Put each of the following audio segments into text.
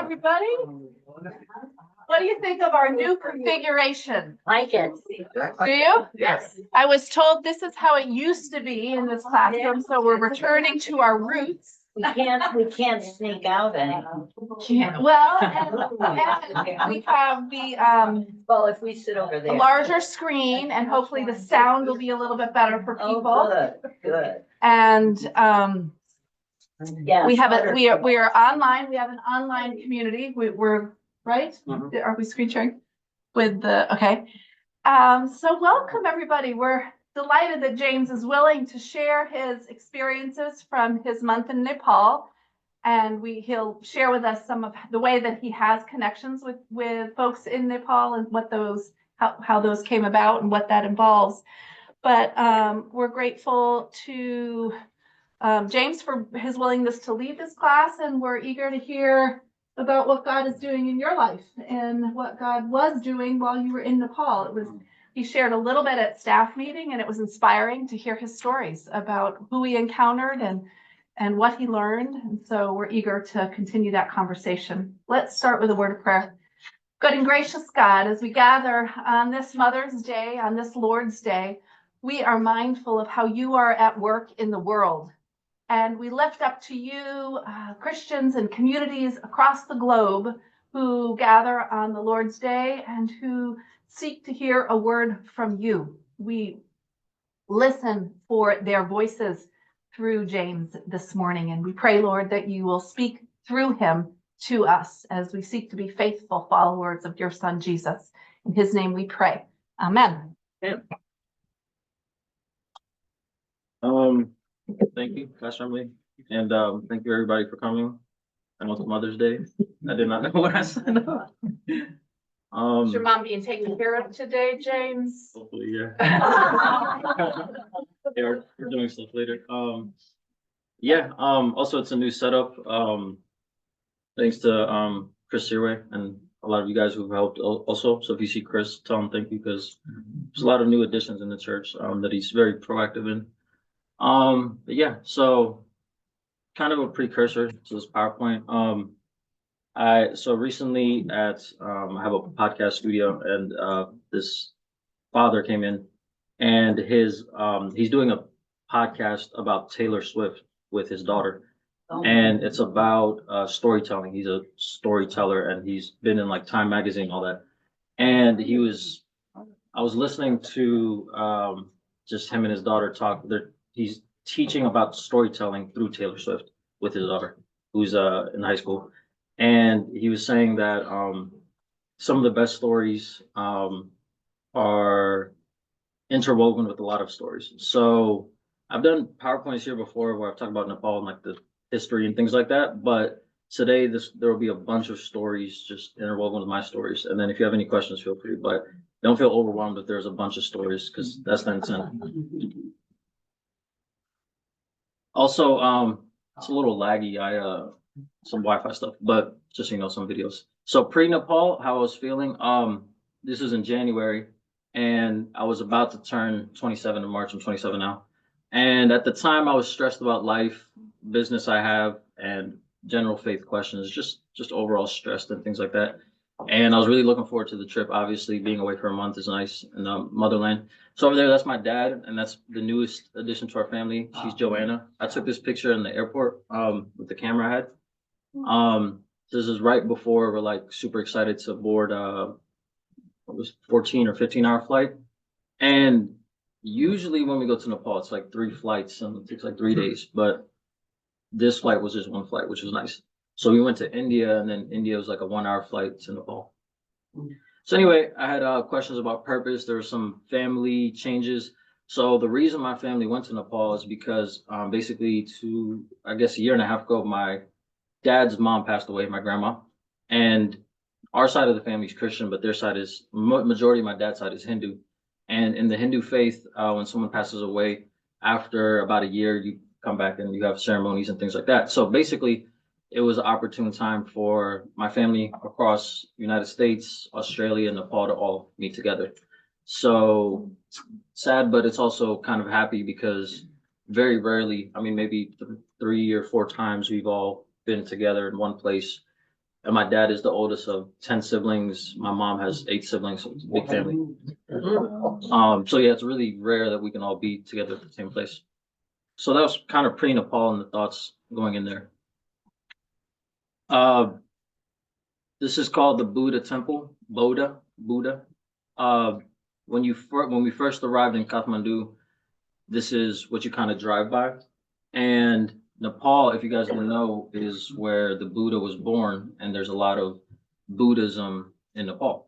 everybody. What do you think of our new configuration? Like it. Do you? Yes. I was told this is how it used to be in this classroom, so we're returning to our roots. We can't sneak out anymore. Well, and we have the Well, if we sit over there. larger screen, and hopefully the sound will be a little bit better for people. Oh, good. And Yeah. we are online. We have an online community. We're right. Mhm. Are we screen sharing with the okay? So welcome everybody. We're delighted that James is willing to share his experiences from his month in Nepal, and he'll share with us some of the way that he has connections with folks in Nepal and what those how those came about and what that involves. But we're grateful to James for his willingness to lead this class, and we're eager to hear about what God is doing in your life and what God was doing while you were in Nepal. He shared a little bit at staff meeting, and it was inspiring to hear his stories about who he encountered and what he learned. And so we're eager to continue that conversation. Let's start with a word of prayer. Good and gracious God, as we gather on this Mother's Day, on this Lord's Day, we are mindful of how you are at work in the world. And we lift up to you Christians and communities across the globe who gather on the Lord's Day and who seek to hear a word from you. We listen for their voices through James this morning, and we pray, Lord, that you will speak through him to us as we seek to be faithful followers of your Son, Jesus. In his name we pray. Amen. Yeah. Thank you, Pastor Emily, and thank you everybody for coming. I know it's Mother's Day. I did not know what I signed up. Is your mom being taken care of today, James? Hopefully, yeah. Yeah, we're doing stuff later. Also it's a new setup. Thanks to Chris Chhetree and a lot of you guys who've helped also. So if you see Chris, tell him thank you, because there's a lot of new additions in the church that he's very proactive in. But yeah, so kind of a precursor to this PowerPoint. So recently I have a podcast studio, and this father came in, and he's doing a podcast about Taylor Swift with his daughter. And it's about storytelling. He's a storyteller, and he's been in like Time Magazine, all that. And I was listening to just him and his daughter talk. He's teaching about storytelling through Taylor Swift with his daughter, who's in high school. And he was saying that some of the best stories are interwoven with a lot of stories. So I've done PowerPoints here before where I've talked about Nepal and like the history and things like that. But today there will be a bunch of stories just interwoven with my stories. And then if you have any questions, feel free. But don't feel overwhelmed if there's a bunch of stories, because that's the intent. Also, it's a little laggy. Some Wi-Fi stuff, but just so you know, some videos. So pre-Nepal, how I was feeling. This was in January, and I was about to turn 27 in March. I'm 27 now. And at the time, I was stressed about life, business I have, and general faith questions, just overall stressed and things like that. And I was really looking forward to the trip. Obviously, being away for a month is nice in the motherland. So over there, that's my dad, and that's the newest addition to our family. She's Joanna. I took this picture in the airport with the camera I had. This is right before we're like super excited to board what was 14 or 15-hour flight. And usually when we go to Nepal, it's like 3 flights and it takes like 3 days. But this flight was just 1 flight, which was nice. So we went to India, and then India was like a 1-hour flight to Nepal. So anyway, I had questions about purpose. There were some family changes. So the reason my family went to Nepal is because basically I guess a year and a half ago, my dad's mom passed away, my grandma. And our side of the family is Christian, but their side is, majority of my dad's side is Hindu. And in the Hindu faith, when someone passes away, after about a year, you come back and you have ceremonies and things like that. So basically, it was an opportune time for my family across the United States, Australia, and Nepal to all meet together. So sad, but it's also kind of happy, because very rarely, I mean, maybe 3 or 4 times we've all been together in one place And my dad is the oldest of 10 siblings. My mom has 8 siblings, so it's a big family. So yeah, it's really rare that we can all be together at the same place. So that was kind of pre-Nepal and the thoughts going in there. Uh, this is called the Buddha Temple, Buddha. Uh, when we first arrived in Kathmandu, this is what you kind of drive by. And Nepal, if you guys don't know, is where the Buddha was born, and there's a lot of Buddhism in Nepal.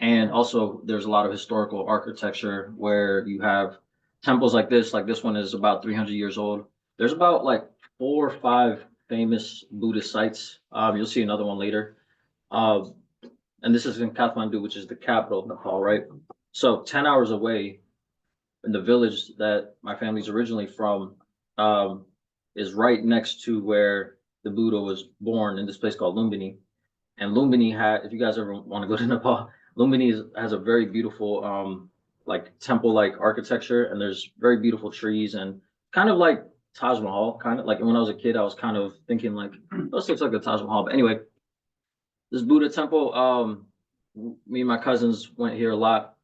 And also, there's a lot of historical architecture where you have temples like this one is about 300 years old. There's about like 4 or 5 famous Buddhist sites. You'll see another one later. Uh, and this is in Kathmandu, which is the capital of Nepal, right? So 10 hours away in the village that my family's originally from, is right next to where the Buddha was born in this place called Lumbini. And Lumbini if you guys ever want to go to Nepal, Lumbini has a very beautiful, like temple-like architecture, and there's very beautiful trees and kind of like Taj Mahal, kind of like when I was a kid, I was kind of thinking like, this looks like the Taj Mahal. But anyway, this Buddha temple, me and my cousins went here a lot.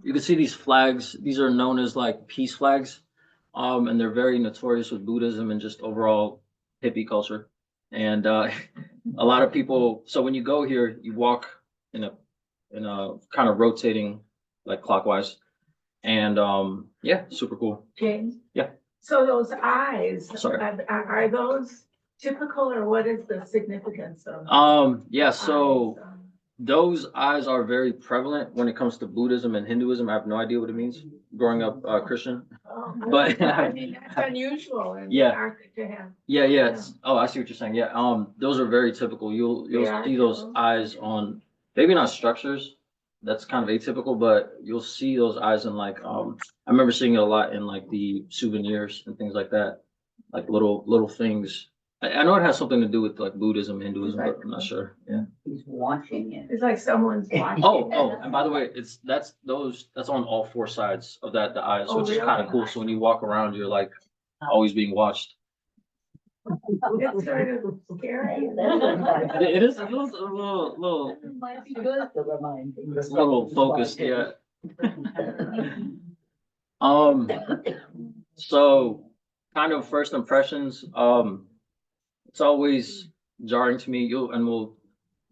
You can see these flags. These are known as like peace flags. And they're very notorious with Buddhism and just overall hippie culture. And a lot of people, so when you go here, you walk in a kind of rotating like clockwise. And yeah, super cool. James? Yeah. So those eyes, Sorry. are those typical, or what is the significance of? Yeah, so eyes? those eyes are very prevalent when it comes to Buddhism and Hinduism. I have no idea what it means growing up Christian. Oh, But I mean, that's unusual and Yeah. to have. Yeah, oh, I see what you're saying. Yeah, those are very typical. You'll Yeah, see those cool. eyes on maybe not structures. That's kind of atypical, but you'll see those eyes in like I remember seeing it a lot in like the souvenirs and things like that, like little things. I know it has something to do with like Buddhism, Hinduism, but I'm not sure. Yeah. He's watching it. It's like someone's watching. Oh, and by the way, that's on all 4 sides of the eyes, Oh, which is really? kind of cool. So when you walk around, you're like always being watched. It's sort of scary. It is a little Might be good to remind you. focused, yeah. Um, so kind of first impressions, it's always jarring to me. We'll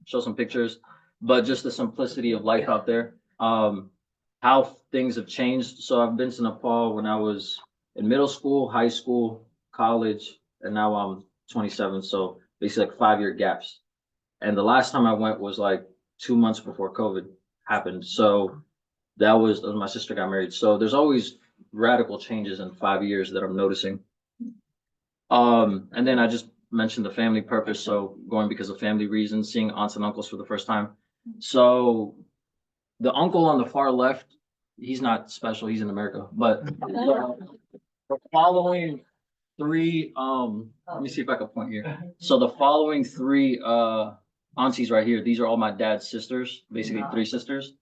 show some pictures, but just the simplicity of life out there. How things have changed. So I've been to Nepal when I was in middle school, high school, college, and now I'm 27. So basically like 5-year gaps. And the last time I went was like 2 months before COVID happened. So that was my sister got married. So there's always radical changes in 5 years that I'm noticing. And then I just mentioned the family purpose. So going because of family reasons, seeing aunts and uncles for the first time. So the uncle on the far left, he's not special. He's in America, but the following 3, let me see if I can point here. So the following 3 aunties right here, these are all my dad's sisters, basically 3 sisters.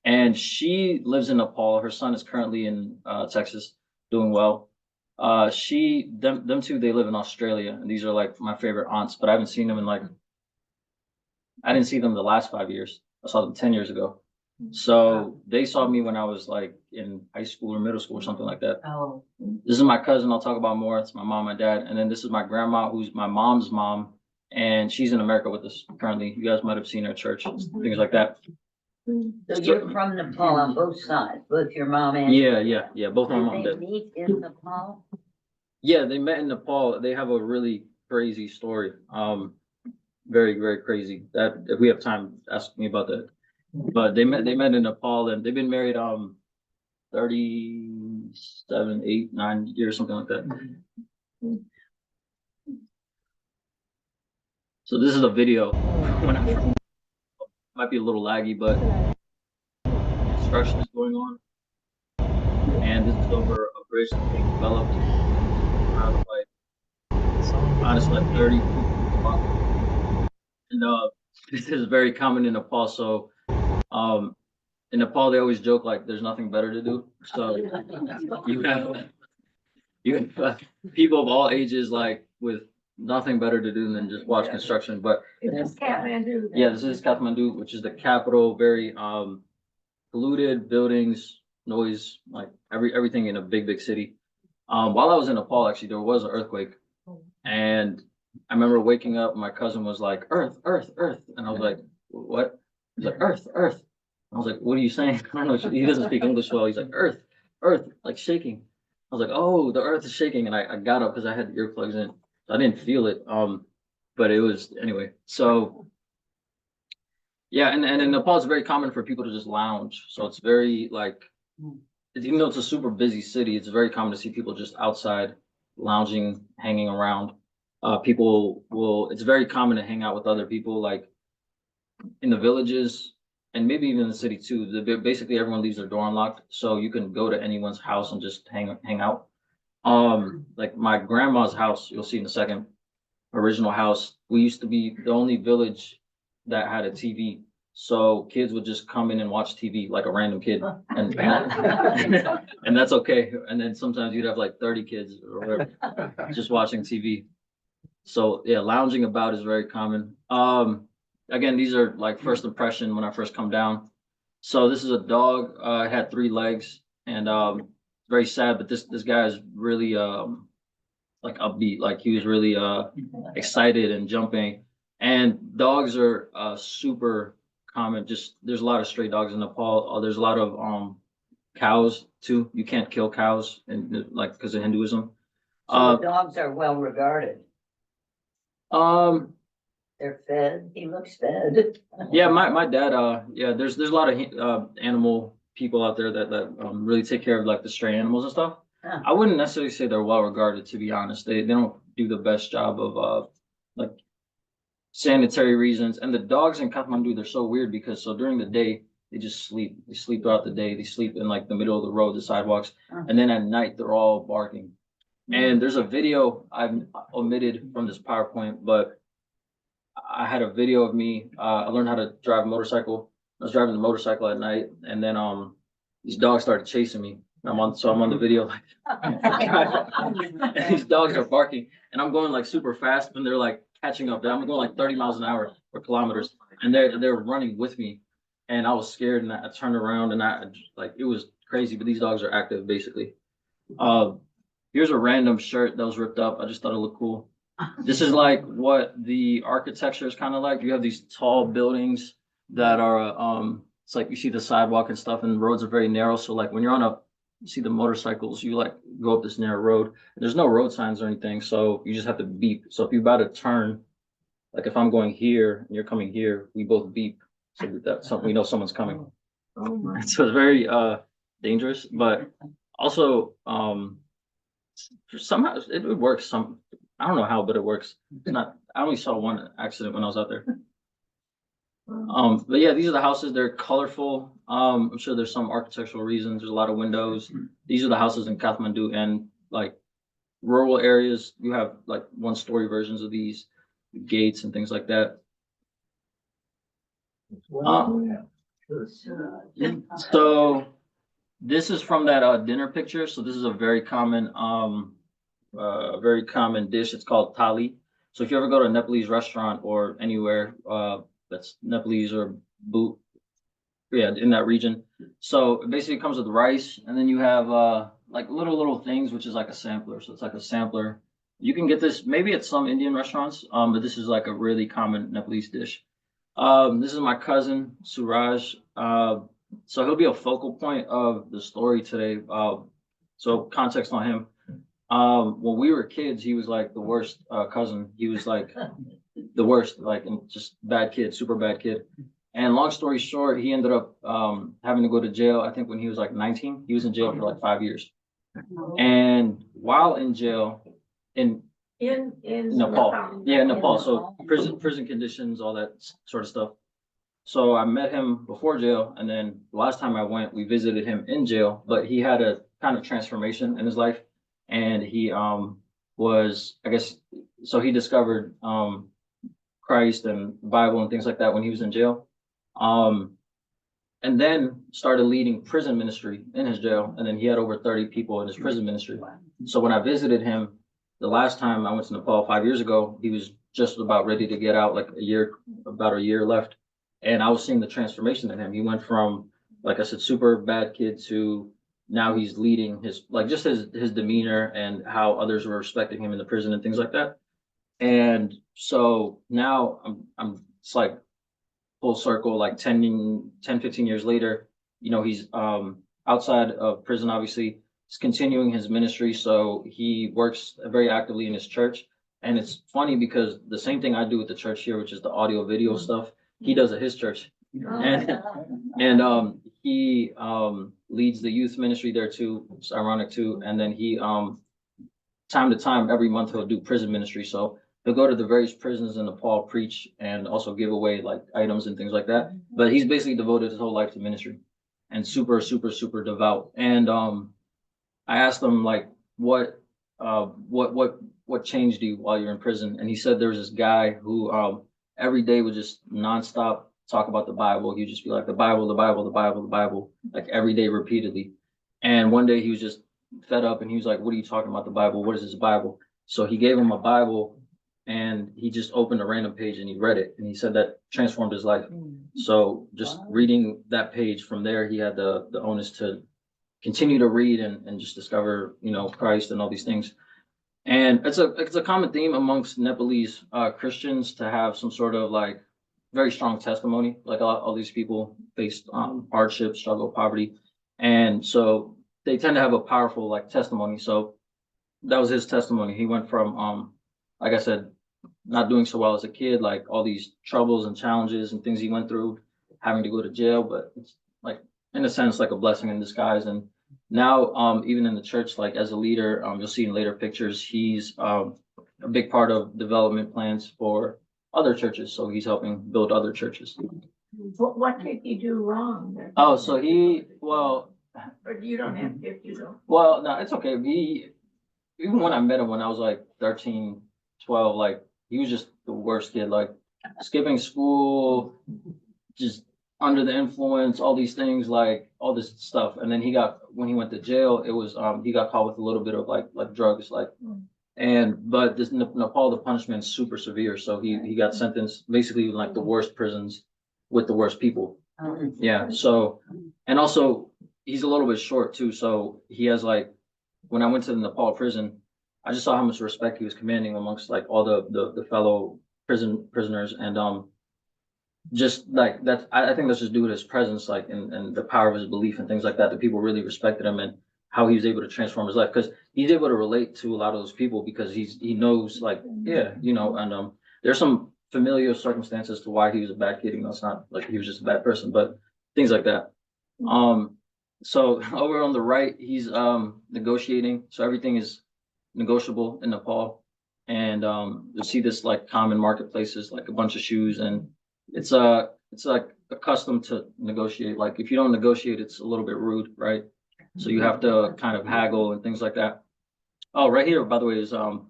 And she lives in Nepal. Her son is currently in Texas, doing well. Them 2, they live in Australia, and these are like my favorite aunts. But I haven't seen them I didn't see them the last 5 years. I saw them 10 years ago. So they saw me when I was like in high school or middle school or something like that. Oh. This is my cousin. I'll talk about more. It's my mom, my dad, and then this is my grandma, who's my mom's mom, and she's in America with us currently. You guys might have seen her at church, things like that. So you're from Nepal on both sides, both your mom and. Yeah. Both my mom and Did dad. they meet in Nepal? Yeah, they met in Nepal. They have a really crazy story. Very, very crazy. That if we have time, ask me about that. But they met in Nepal, and they've been married 37, 8, 9 years, something like that. So this is a video when might be a little laggy, but construction is going on. And this is over a bridge that's being developed around like honestly like 30 people. And this is very common in Nepal. So in Nepal they always joke like there's nothing better to do. So you have people of all ages, like with nothing better to do than just watch construction. But It's Kathmandu. yeah, this is Kathmandu, which is the capital, very polluted buildings, noise, like everything in a big city. While I was in Nepal, actually, there was an earthquake, and I remember waking up. My cousin was like, "Earth, Earth, Earth," and I was like, "What?" He's like, "Earth, Earth." I was like, "What are you saying?" I don't know. He doesn't speak English well. He's like, "Earth, Earth," like shaking. I was like, "Oh, the Earth is shaking," and I got up because I had earplugs in. I didn't feel it. But it was anyway. So yeah, and in Nepal, it's very common for people to just lounge. So it's very like, even though it's a super busy city, it's very common to see people just outside lounging, hanging around. It's very common to hang out with other people, like in the villages and maybe even in the city too. Basically, everyone leaves their door unlocked, so you can go to anyone's house and just hang out. Like my grandma's house, you'll see in a second, original house. We used to be the only village that had a TV. So kids would just come in and watch TV like a random kid, and that's okay. And then sometimes you'd have like 30 kids or whatever just watching TV. So yeah, lounging about is very common. Again, these are like first impression when I first come down. So this is a dog. It had 3 legs, and very sad. But this guy is really like upbeat. Like he was really excited and jumping. And dogs are super common. Just there's a lot of stray dogs in Nepal. There's a lot of cows too. You can't kill cows, and like because of Hinduism. So the dogs are well regarded. Um, They're fed. He looks fed. yeah, my dad. Yeah, there's a lot of animal people out there that really take care of like the stray animals and stuff. Huh. I wouldn't necessarily say they're well regarded, to be honest. They don't do the best job of like sanitary reasons. And the dogs in Kathmandu, they're so weird because so during the day they just sleep. They sleep throughout the day. They sleep in like the middle of the road, the sidewalks, and then at night they're all barking. And there's a video I've omitted from this PowerPoint, but I had a video of me. I learned how to drive a motorcycle. I was driving the motorcycle at night, and then these dogs started chasing me. I'm on the video like, and these dogs are barking, and I'm going like super fast, and they're like catching up. I'm going like 30 miles an hour for kilometers, and they're running with me, and I was scared, and I turned around, and I like it was crazy. But these dogs are active, basically. Here's a random shirt that was ripped up. I just thought it looked cool. This is like what the architecture is kind of like. You have these tall buildings that are it's like you see the sidewalk and stuff, and the roads are very narrow. So like when you're you see the motorcycles, you like go up this narrow road. There's no road signs or anything, so you just have to beep. So if you're about to turn, like if I'm going here and you're coming here, we both beep so that we know someone's coming. Oh my. So it's very dangerous, but also somehow it would work. I don't know how, but it works. It's not. I only saw one accident when I was out there. But yeah, these are the houses. They're colorful. I'm sure there's some architectural reasons. There's a lot of windows. These are the houses in Kathmandu, and like rural areas, you have like 1-story versions of these gates and things like that. So this is from that dinner picture. So this is a very common dish. It's called thali. So if you ever go to a Nepalese restaurant or anywhere that's Nepalese or boot, yeah, in that region. So it basically comes with rice, and then you have like little things, which is like a sampler. So it's like a sampler. You can get this maybe at some Indian restaurants, but this is like a really common Nepalese dish. This is my cousin Suraj. So he'll be a focal point of the story today. So context on him. When we were kids, he was like the worst cousin. He was like the worst, like and just bad kid, super bad kid. And long story short, he ended up having to go to jail. I think when he was like 19, he was in jail for like 5 years. And while in jail, in In Nepal, yeah, Nepal. So prison conditions, all that sort of stuff. So I met him before jail, and then the last time I went, we visited him in jail. But he had a kind of transformation in his life, and he was, I guess, so he discovered Christ and the Bible and things like that when he was in jail. And then started leading prison ministry in his jail, and then he had over 30 people in his prison ministry. So when I visited him, the last time I went to Nepal 5 years ago, he was just about ready to get out, like about a year left. And I was seeing the transformation in him. He went from, like I said, super bad kid to now he's leading his, like just his demeanor and how others were respecting him in the prison and things like that. And so now it's like full circle, like 15 years later, he's outside of prison, obviously. He's continuing his ministry. So he works very actively in his church. And it's funny because the same thing I do with the church here, which is the audio video stuff, he does at his church. And he leads the youth ministry there too. It's ironic too. And then he time to time, every month he'll do prison ministry. So he'll go to the various prisons in Nepal, preach, and also give away like items and things like that. But he's basically devoted his whole life to ministry and super, super, super devout. And I asked him like, what changed you while you're in prison? And he said there was this guy who every day would just nonstop talk about the Bible. He'd just be like, the Bible, the Bible, the Bible, the Bible, like every day repeatedly. And one day he was just fed up and he was like, what are you talking about the Bible? What is this Bible? So he gave him a Bible and he just opened a random page and he read it. And he said that transformed his life. So just reading that page from there, he had the onus to continue to read and just discover, Christ and all these things. And it's a common theme amongst Nepalese Christians to have some sort of like very strong testimony. Like all these people faced hardship, struggle, poverty. And so they tend to have a powerful like testimony. So that was his testimony. He went from, like I said, not doing so well as a kid, like all these troubles and challenges and things he went through, having to go to jail, but it's like, in a sense, like a blessing in disguise. And now, even in the church, like as a leader, you'll see in later pictures, he's a big part of development plans for other churches. So he's helping build other churches. What did he do wrong? Oh, so Or you don't have to if you don't. well, no, it's okay. Even when I met him when I was like 13, 12, like he was just the worst kid, like skipping school, just under the influence, all these things, like all this stuff. And then when he went to jail, it was, he got caught with a little bit of like drugs, but this Nepal, the punishment is super severe. So he got sentenced basically in like the worst prisons with the worst people. Yeah. So, and also he's a little bit short too. So he has like, when I went to the Nepal prison, I just saw how much respect he was commanding amongst like all the fellow prisoners. And just like that, I think that's just due to his presence, like and the power of his belief and things like that. That people really respected him and how he was able to transform his life because he's able to relate to a lot of those people because he knows like and there's some familiar circumstances to why he was a bad kid. It's not like he was just a bad person, but things like that. So over on the right, he's negotiating. So everything is negotiable in Nepal, and you'll see this like common marketplaces, like a bunch of shoes, and it's like accustomed to negotiate. Like if you don't negotiate, it's a little bit rude, right? So you have to kind of haggle and things like that. Oh, right here, by the way, is a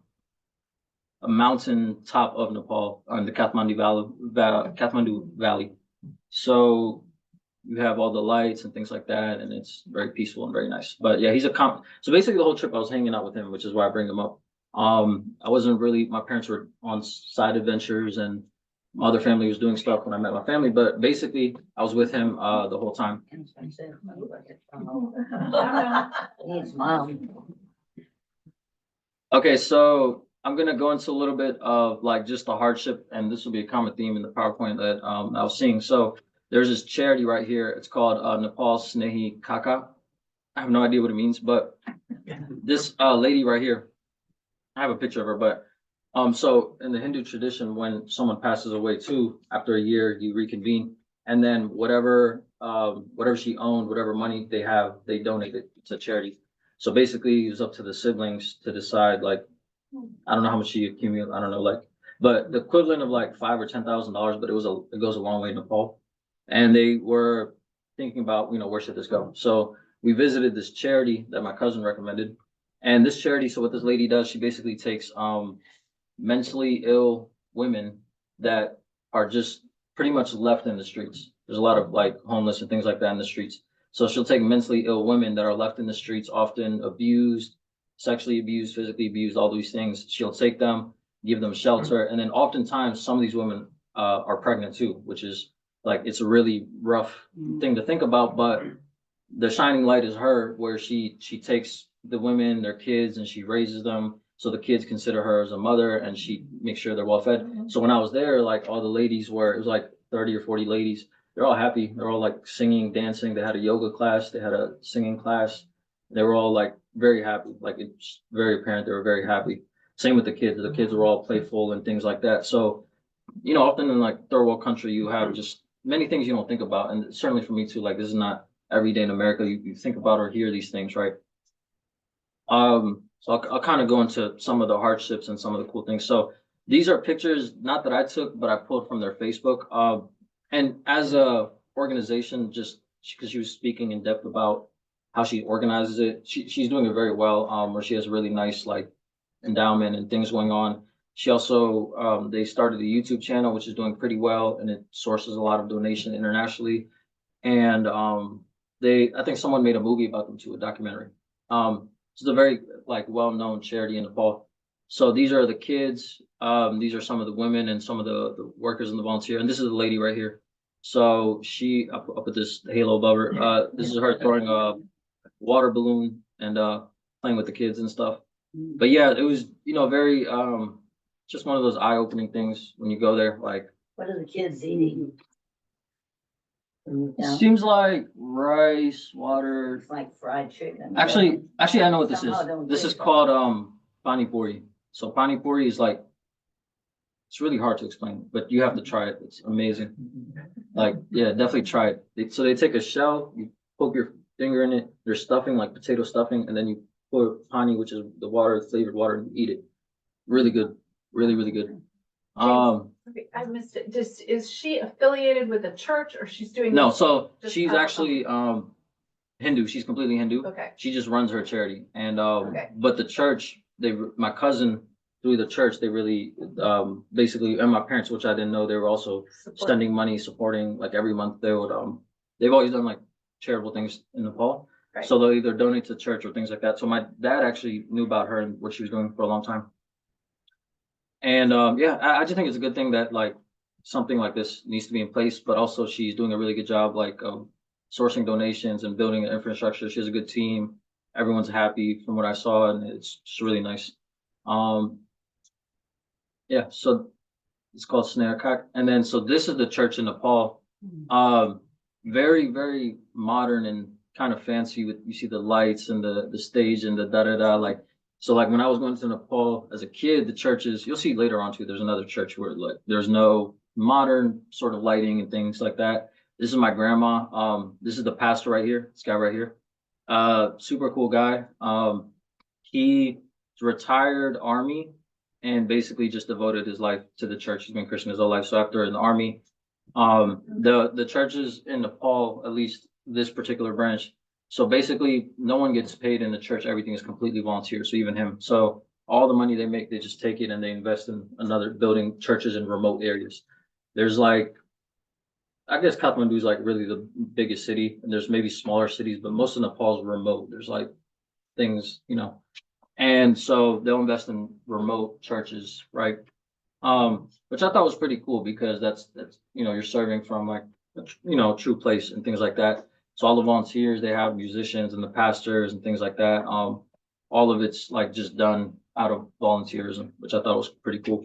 mountain top of Nepal on the Kathmandu Valley. So you have all the lights and things like that, and it's very peaceful and very nice. But yeah, so basically the whole trip I was hanging out with him, which is why I bring him up. I wasn't really, my parents were on side adventures and my other family was doing stuff when I met my family, but basically I was with him the whole time. His mom. Okay, so I'm gonna go into a little bit of like just the hardship, and this will be a common theme in the PowerPoint that I was seeing. So there's this charity right here. It's called Nepal Snehi Kaka. I have no idea what it means, but this lady right here, I have a picture of her, but so in the Hindu tradition, when someone passes away too, after a year, you reconvene, and then whatever she owned, whatever money they have, they donate it to charity. So basically, it was up to the siblings to decide, like, I don't know how much she accumulated, I don't know, like, but the equivalent of like $5,000 or $10,000, but it goes a long way in Nepal, and they were thinking about, where should this go? So we visited this charity that my cousin recommended, and this charity. So what this lady does, she basically takes mentally ill women that are just pretty much left in the streets. There's a lot of like homeless and things like that in the streets. So she'll take mentally ill women that are left in the streets, often abused, sexually abused, physically abused, all these things. She'll take them, give them shelter, and then oftentimes some of these women are pregnant too, which is like it's a really rough thing to think about. But the shining light is her, where she takes the women, their kids, and she raises them. So the kids consider her as a mother, and she makes sure they're well fed. So when I was there, like all the ladies were, it was like 30 or 40 ladies. They're all happy. They're all like singing, dancing. They had a yoga class. They had a singing class. They were all like very happy. Like it's very apparent they were very happy. Same with the kids. The kids were all playful and things like that. So, you know, often in like third world country, you have just many things you don't think about. And certainly for me too, like this is not every day in America. You think about or hear these things, right? So I'll kind of go into some of the hardships and some of the cool things. So these are pictures, not that I took, but I pulled from their Facebook. And as a organization, just because she was speaking in depth about how she organizes it, she's doing it very well. Where she has a really nice like endowment and things going on. She also they started a YouTube channel which is doing pretty well, and it sources a lot of donation internationally. And I think someone made a movie about them too, a documentary. It's a very like well-known charity in Nepal. So these are the kids. These are some of the women and some of the workers and the volunteer. And this is the lady right here. So I'll put this halo above her. This is her throwing a water balloon and playing with the kids and stuff. But yeah, it was, you know, very just one of those eye-opening things when you go there. Like, What are the kids eating? it seems like rice, water. It's like fried chicken. Actually, I know what this is. Somehow don't This is taste called pani puri. So pani puri is like, it's really hard to explain, but you have to try it. It's amazing. Like, yeah, definitely try it. So they take a shell, you poke your finger in it. There's stuffing, like potato stuffing, and then you put pani, which is the water, flavored water, and you eat it. Really good. Really, really good. I missed it. Is she affiliated with a church or she's doing? No, so Just she's out of- actually Hindu. She's completely Hindu. Okay, She just runs her charity. And Okay. but the church, my cousin through the church, they really basically, and my parents, which I didn't know, they were also support. sending money, supporting, like every month they would they've always done like charitable things in Nepal. Right. So they'll either donate to church or things like that. So my dad actually knew about her and what she was doing for a long time. And yeah, I just think it's a good thing that like something like this needs to be in place, but also she's doing a really good job like sourcing donations and building an infrastructure. She has a good team. Everyone's happy from what I saw, and it's just really nice. Yeah, so it's called Snare Kak. And then so this is the church in Nepal. Very, very modern and kind of fancy with, you see the lights and the stage and the da-da-da, like, so like when I was going to Nepal as a kid, the churches, you'll see later on too, there's another church where like there's no modern sort of lighting and things like that. This is my grandma. This is the pastor right here, this guy right here. Super cool guy. He's retired Army and basically just devoted his life to the church. He's been Christian his whole life. So after in the Army, the churches in Nepal, at least this particular branch, so basically no one gets paid in the church. Everything is completely volunteer. So even him. So all the money they make, they just take it and they invest in another building churches in remote areas. There's like, I guess Kathmandu is like really the biggest city, and there's maybe smaller cities, but most of Nepal is remote. There's like things, you know, and so they'll invest in remote churches, right? Which I thought was pretty cool because that's you know, you're serving from like you know, true place and things like that. So all the volunteers, they have musicians and the pastors and things like that. All of it's like just done out of volunteerism, which I thought was pretty cool.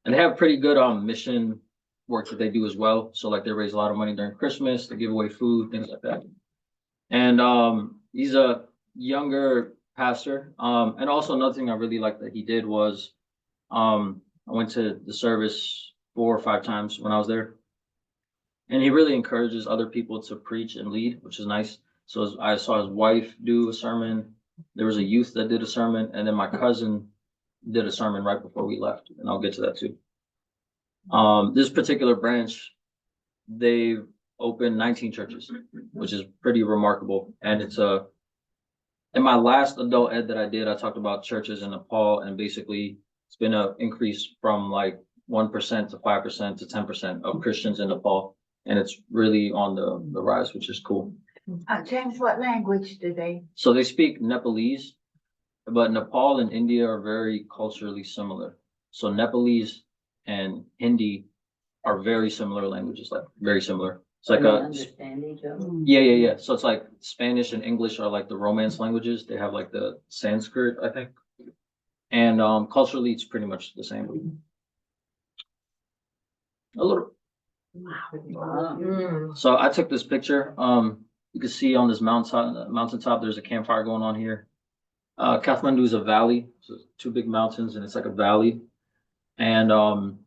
And they have pretty good mission work that they do as well. So like they raise a lot of money during Christmas, they give away food, things like that. And he's a younger pastor. And also another thing I really liked that he did was I went to the service 4 or 5 times when I was there. And he really encourages other people to preach and lead, which is nice. So I saw his wife do a sermon. There was a youth that did a sermon, and then my cousin did a sermon right before we left, and I'll get to that too. This particular branch, they've opened 19 churches, which is pretty remarkable. And it's in my last adult ed that I did, I talked about churches in Nepal, and basically it's been an increase from like 1% to 5% to 10% of Christians in Nepal. And it's really on the rise, which is cool. James, what language do they? So they speak Nepalese, but Nepal and India are very culturally similar. So Nepalese and Hindi are very similar languages, like very similar. It's like Can they a understand each other? yeah. So it's like Spanish and English are like the Romance languages. They have like the Sanskrit, I think. And culturally it's pretty much the same. A little. Wow. So I took this picture. You can see on this mountaintop, there's a campfire going on here. Kathmandu is a valley, so it's two big mountains, and it's like a valley. And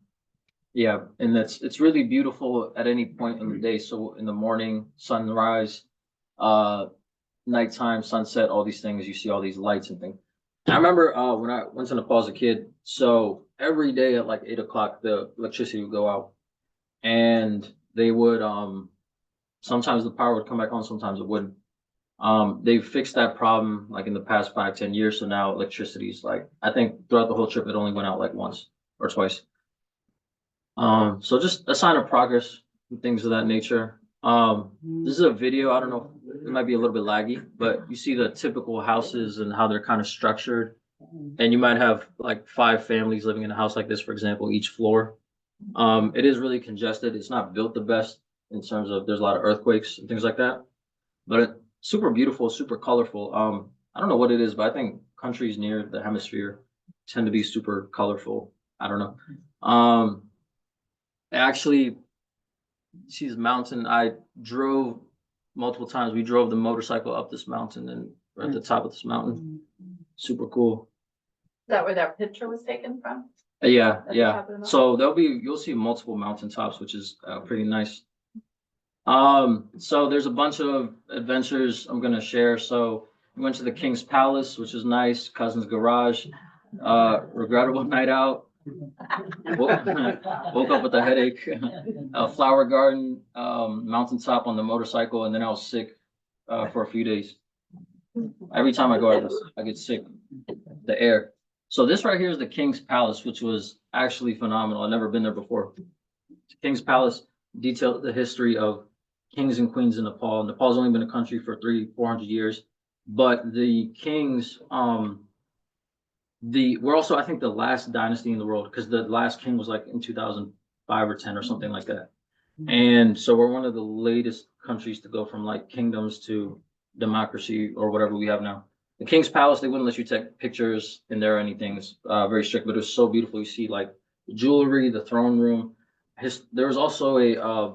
yeah, and it's really beautiful at any point in the day. So in the morning, sunrise, uh, nighttime, sunset, all these things. You see all these lights and things. I remember when I went to Nepal as a kid. So every day at like 8 o'clock, the electricity would go out, and they would sometimes the power would come back on, sometimes it wouldn't. They've fixed that problem like in the past 5, 10 years. So now electricity is like, I think throughout the whole trip, it only went out like once or twice. So just a sign of progress and things of that nature. This is a video. I don't know, it might be a little bit laggy, but you see the typical houses and how they're kind of structured. And you might have like 5 families living in a house like this, for example, each floor. It is really congested. It's not built the best in terms of there's a lot of earthquakes and things like that, but it's super beautiful, super colorful. I don't know what it is, but I think countries near the hemisphere tend to be super colorful. I don't know. Actually, see this mountain. I drove multiple times. We drove the motorcycle up this mountain and we're at the top of this mountain. Super cool. Is that where that picture was taken from? Yeah, At the yeah. top of the mountain? So you'll see multiple mountaintops, which is pretty nice. So there's a bunch of adventures I'm gonna share. So we went to the King's Palace, which is nice. Cousin's garage. Regrettable night out. Woke up with a headache. A flower garden, mountaintop on the motorcycle, and then I was sick for a few days. Every time I go out, I get sick. The air. So this right here is the King's Palace, which was actually phenomenal. I've never been there before. King's Palace detailed the history of kings and queens in Nepal. Nepal's only been a country for 300-400 years, but the kings, we're also, I think, the last dynasty in the world because the last king was like in 2005 or 10 or something like that. And so we're one of the latest countries to go from like kingdoms to democracy or whatever we have now. The King's Palace, they wouldn't let you take pictures in there or anything. It's very strict, but it was so beautiful. You see like the jewelry, the throne room. There was also a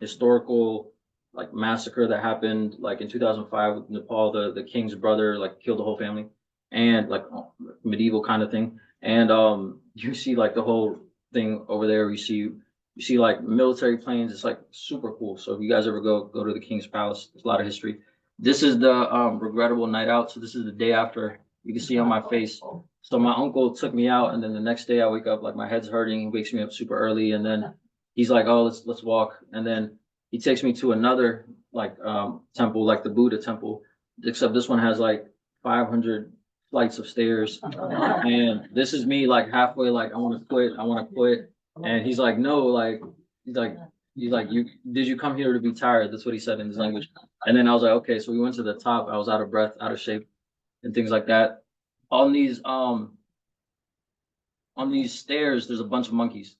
historical like massacre that happened like in 2005 with Nepal. The king's brother like killed the whole family, and like medieval kind of thing. And you see like the whole thing over there. You see like military planes. It's like super cool. So if you guys ever go to the King's Palace, there's a lot of history. This is the regrettable night out. So this is the day after. You can see on my face. So my uncle took me out, and then the next day I wake up like my head's hurting. He wakes me up super early, and then he's like, "Oh, let's walk." And then he takes me to another like temple, like the Buddha temple, except this one has like 500 flights of stairs. And this is me like halfway, like I want to quit. And he's like, "No, like he's like, you did you come here to be tired?" That's what he said in his language. And then I was like, okay. So we went to the top. I was out of breath, out of shape, and things like that. On these stairs, there's a bunch of monkeys,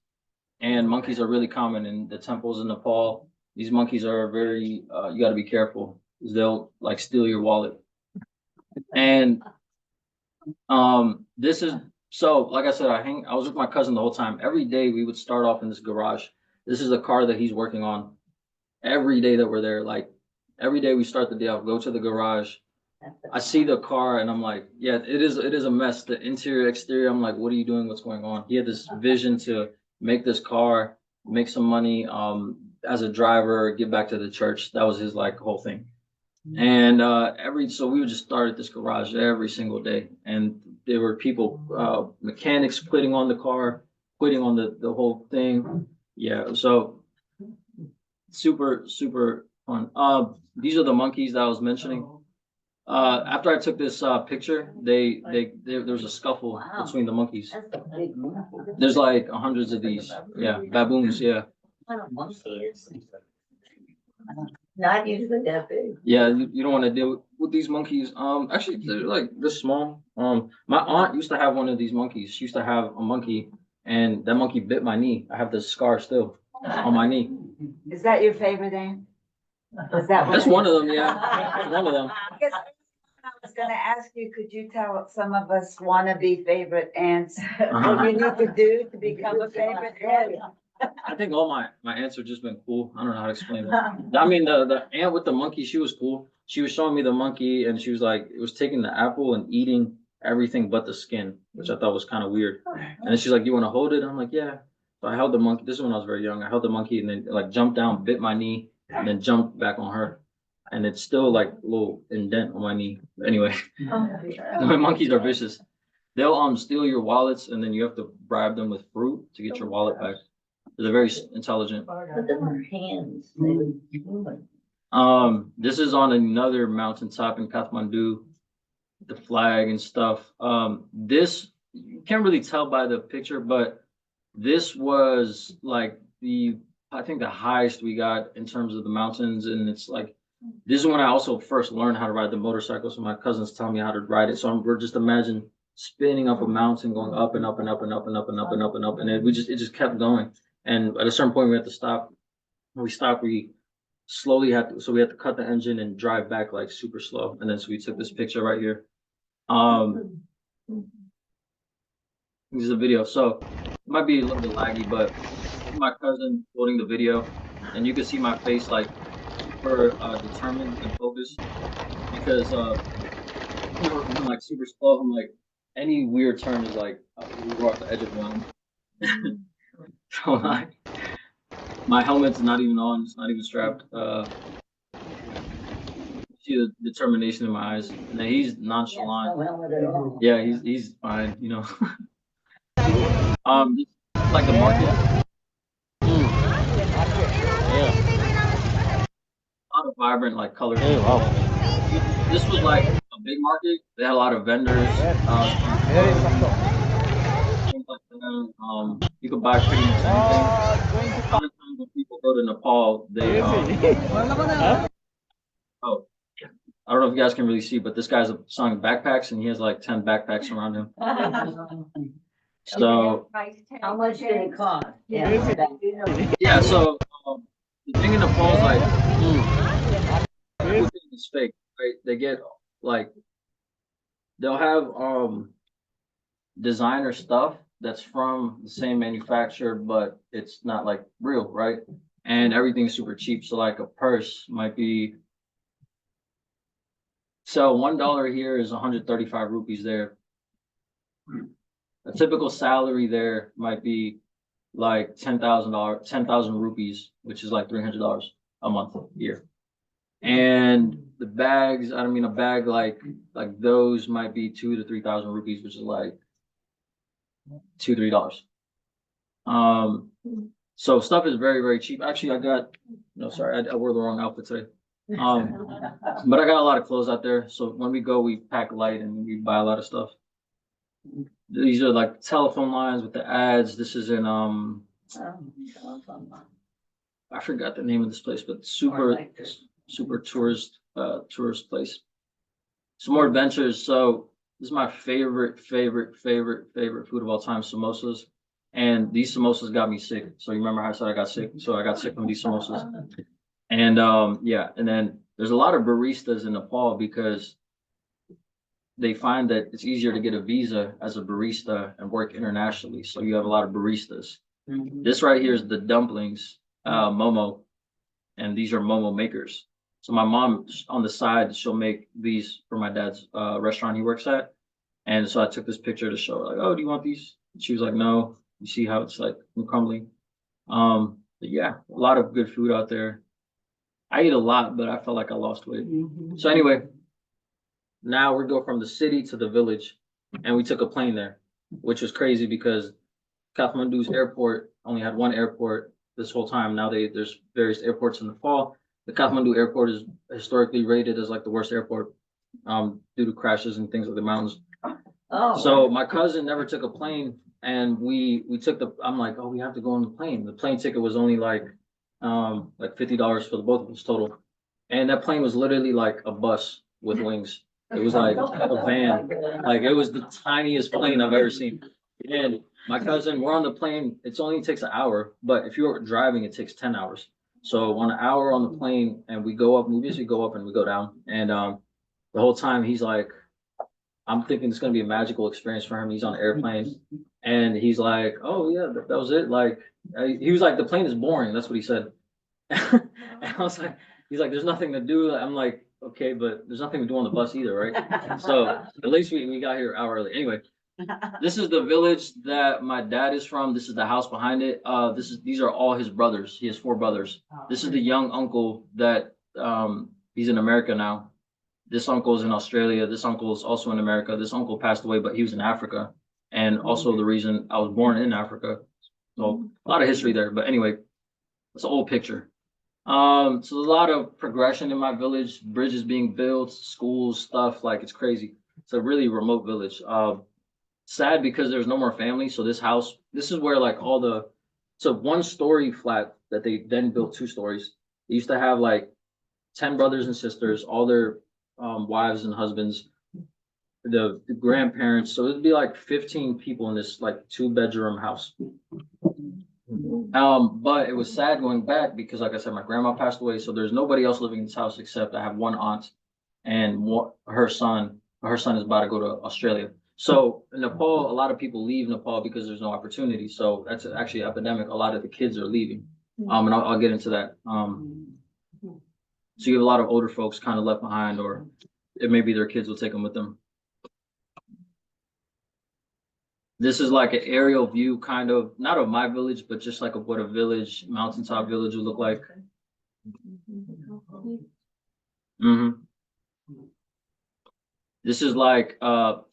and monkeys are really common in the temples in Nepal. These monkeys are very you got to be careful because they'll like steal your wallet. And this is so like I said, I was with my cousin the whole time. Every day we would start off in this garage. This is a car that he's working on. Every day that we're there, like every day we start the day off, go to the garage. I see the car and I'm like, yeah, it is a mess. The interior, exterior, I'm like, what are you doing? What's going on? He had this vision to make this car, make some money, as a driver, get back to the church. That was his like whole thing. And so we would just start at this garage every single day. And there were people, mechanics quitting on the car, quitting on the whole thing. Yeah, so super, super fun. These are the monkeys that I was mentioning. After I took this picture, there was a scuffle between the monkeys. That's a big monkey. There's like hundreds of these. Yeah, baboons. Yeah, What a monkey is. Not usually that big. yeah. You don't want to deal with these monkeys. Actually, they're like this small. My aunt used to have one of these monkeys. She used to have a monkey, and that monkey bit my knee. I have the scar still on my knee. Is that your favorite aunt? Is that That's one of them, yeah. That's one of them. Because I was gonna ask you, could you tell some of us wanna be favorite aunts? What you need to do to become a favorite aunt? I think all my aunts have just been cool. I don't know how to explain it. I mean, the aunt with the monkey, she was cool. She was showing me the monkey, and she was like, it was taking the apple and eating everything but the skin, which I thought was kind of weird. And then she's like, "You want to hold it?" I'm like, "Yeah." So I held the monkey. This is when I was very young. I held the monkey and then like jumped down, bit my knee, and then jumped back on her. And it's still like a little indent on my knee. Anyway, my monkeys are vicious. They'll steal your wallets, and then you have to bribe them with fruit to get your wallet back. They're very intelligent. Put them in her hands. This is on another mountaintop in Kathmandu, the flag and stuff. This you can't really tell by the picture, but this was like I think the highest we got in terms of the mountains, and it's like this is when I also first learned how to ride the motorcycle. So my cousins tell me how to ride it. So we're just imagine spinning up a mountain, going up and up and up and up and up and up and up and up, and it just kept going. And at a certain point, we had to stop. When we stopped, we slowly we had to cut the engine and drive back like super slow. And then so we took this picture right here. This is a video. So it might be a little bit laggy, but my cousin holding the video, and you can see my face like super determined and focused because I'm like super slow. I'm like any weird turn is like we're off the edge of the mountain. So like my helmet's not even on, it's not even strapped. See the determination in my eyes. And then he's nonchalant. Yeah, he's fine, you know. Like the market. Yeah. A lot of vibrant like colors. Wow. This was like a big market. They had a lot of vendors. You could buy pretty much anything. A lot of times when people go to Nepal, they oh, I don't know if you guys can really see, but this guy's selling backpacks, and he has like 10 backpacks around him. So How much did it cost? yeah, so the thing in Nepal is like everything is fake, right? They get like they'll have designer stuff that's from the same manufacturer, but it's not like real, right? And everything's super cheap. So like a purse might be so $1 here is 135 rupees there. A typical salary there might be like $10,000 rupees, which is like $300 a month a year. And the bags, I don't mean a bag like those might be 2,000 to 3,000 rupees, which is like $2-3. So stuff is very, very cheap. Actually, I wore the wrong outfit today. But I got a lot of clothes out there. So when we go, we pack light and we buy a lot of stuff. These are like telephone lines with the ads. This is in I forgot the name of this place, but super tourist place. Some more adventures. So this is my favorite food of all time, samosas. And these samosas got me sick. So you remember how I said I got sick? So I got sick from these samosas. And yeah, and then there's a lot of baristas in Nepal because they find that it's easier to get a visa as a barista and work internationally. So you have a lot of baristas. Mm-hmm. This right here is the dumplings, momo, and these are momo makers. So my mom on the side, she'll make these for my dad's restaurant he works at. And so I took this picture to show her, like, oh, do you want these? And she was like, no. You see how it's like crumbling. But yeah, a lot of good food out there. I eat a lot, but I felt like I lost weight. Mm-hmm. So anyway, now we go from the city to the village, and we took a plane there, which was crazy because Kathmandu's airport only had one airport this whole time. Now there's various airports in Nepal. The Kathmandu airport is historically rated as like the worst airport due to crashes and things like the mountains. Oh. So my cousin never took a plane, and we took I'm like, oh, we have to go on the plane. The plane ticket was only like $50 for the both of us total. And that plane was literally like a bus. with wings. It was like a van, like it was the tiniest plane I've ever seen. And my cousin, we're on the plane, it's only takes an hour, but if you're driving, it takes 10 hours. So 1 hour on the plane and we go up, we basically go up and we go down. And the whole time he's like, I'm thinking it's gonna be a magical experience for him. He's on an airplane and he's like, oh yeah, that was it. Like he was like, the plane is boring. That's what he said. And I was like, he's like, there's nothing to do. I'm like, okay, but there's nothing to do on the bus either, right? So at least we got here an hour early. Anyway, this is the village that my dad is from. This is the house behind it. These are all his brothers. He has 4 brothers. This is the young uncle that he's in America now. This uncle is in Australia. This uncle is also in America. This uncle passed away, but he was in Africa. And also the reason I was born in Africa. So a lot of history there. But anyway, it's an old picture. So there's a lot of progression in my village, bridges being built, schools, stuff, like it's crazy. It's a really remote village. Sad because there's no more family. So this house, this is where like it's a 1-story flat that they then built 2 stories. They used to have like 10 brothers and sisters, all their wives and husbands, the grandparents. So it'd be like 15 people in this like 2-bedroom house. But it was sad going back because, like I said, my grandma passed away, so there's nobody else living in this house except I have one aunt and her son. Her son is about to go to Australia. So in Nepal, a lot of people leave Nepal because there's no opportunity. So that's actually an epidemic. A lot of the kids are leaving. And I'll get into that. So you have a lot of older folks kind of left behind, or it maybe their kids will take them with them. This is like an aerial view, kind of, not of my village, but just like of what a village, mountaintop village would look like. This is like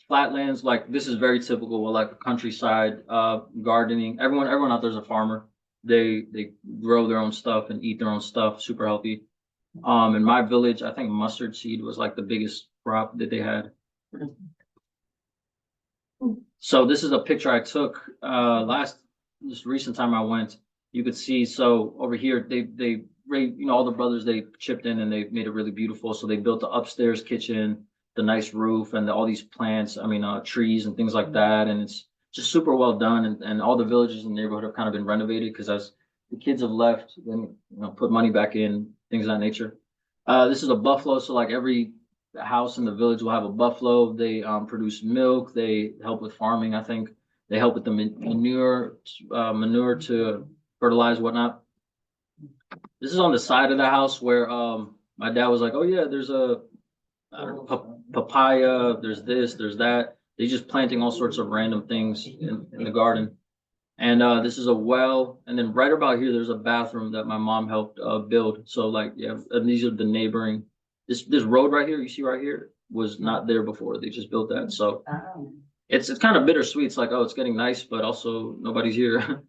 flatlands, like this is very typical of like a countryside, gardening. Everyone out there's a farmer. They grow their own stuff and eat their own stuff, super healthy. In my village, I think mustard seed was like the biggest crop that they had. So this is a picture I took this recent time I went. You could see, so over here they all the brothers, they chipped in and they made it really beautiful. So they built the upstairs kitchen, the nice roof, and all these plants, trees and things like that. And it's just super well done. And all the villages in the neighborhood have kind of been renovated because as the kids have left, then put money back in, things of that nature. This is a buffalo, so like every house in the village will have a buffalo. They produce milk. They help with farming. I think they help with the manure to fertilize, whatnot. This is on the side of the house where my dad was like, "Oh yeah, there's a papaya. There's this. There's that." They're just planting all sorts of random things in the garden. And this is a well, and then right about here, there's a bathroom that my mom helped build. So like, yeah, and these are the neighboring. This road right here, you see right here, was not there before. They just built that. So it's kind of bittersweet. It's like, oh, it's getting nice, but also nobody's here.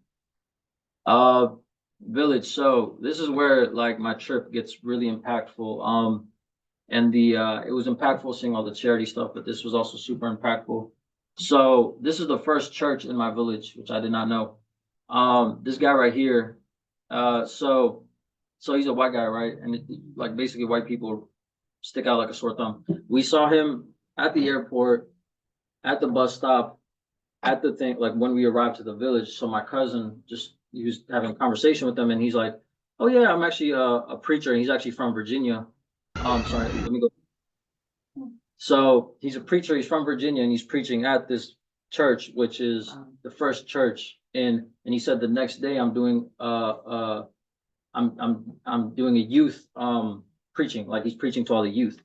Village. So this is where like my trip gets really impactful. And it was impactful seeing all the charity stuff, but this was also super impactful. So this is the first church in my village, which I did not know. This guy right here, so he's a white guy, right? And like basically white people stick out like a sore thumb. We saw him at the airport, at the bus stop, at the thing, like when we arrived to the village. So my cousin he was having a conversation with them, and he's like, "Oh yeah, I'm actually a preacher." And he's actually from Virginia. Sorry, let me go. So he's a preacher. He's from Virginia, and he's preaching at this church, which is the first church in. And he said the next day I'm doing I'm doing a youth preaching, like he's preaching to all the youth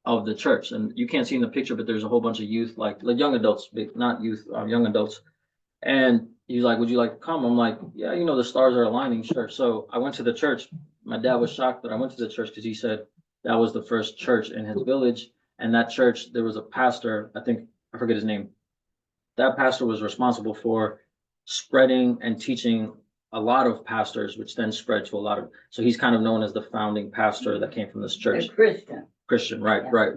of the church. And you can't see in the picture, but there's a whole bunch of youth, like young adults, not youth, young adults. And he's like, "Would you like to come?" I'm like, "Yeah, the stars are aligning, sure." So I went to the church. My dad was shocked that I went to the church because he said that was the first church in his village. And that church, there was a pastor, I forget his name. That pastor was responsible for spreading and teaching a lot of pastors, which then spread to a lot of, so he's kind of known as the founding pastor that came from this church. Christian, right, yeah. Right.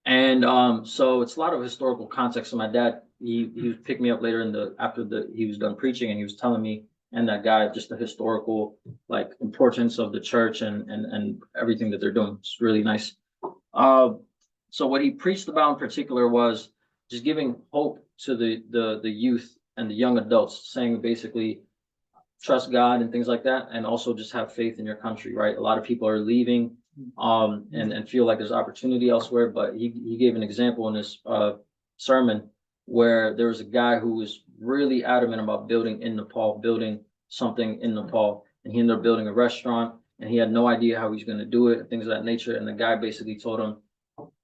And so it's a lot of historical context. So my dad, he picked me up later after he was done preaching, and he was telling me and that guy just the historical like importance of the church and everything that they're doing. It's really nice. So what he preached about in particular was just giving hope to the youth and the young adults, saying basically trust God and things like that, and also just have faith in your country, right? A lot of people are leaving and feel like there's opportunity elsewhere, but he gave an example in this sermon where there was a guy who was really adamant about building in Nepal, building something in Nepal, and he ended up building a restaurant, and he had no idea how he was going to do it, things of that nature. And the guy basically told him,